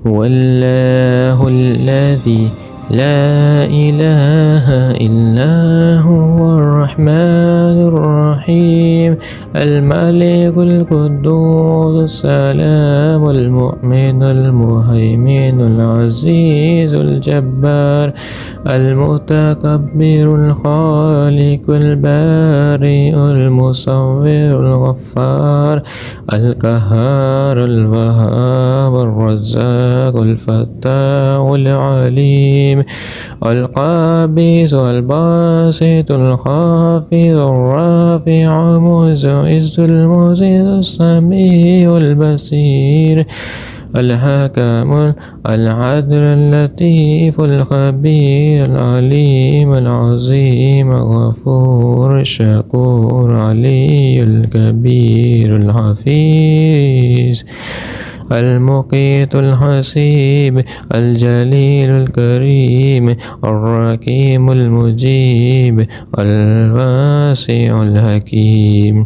هو الله الذي لا إله إلا هو الرحمن الرحيم الملك القدوس السلام المؤمن المهيمن العزيز الجبار المتكبر الخالق البارئ المصور الغفار القهار الوهاب الرزاق الفتاح العليم القابض الباسط الخافض الرافع المعز المذل السميع البصير الحكم العدل اللطيف الخبير العليم العظيم الغفور الشكور علي الكبير الحفيظ المقيت الحسيب الجليل الكريم الرحيم المجيب الواسع الحكيم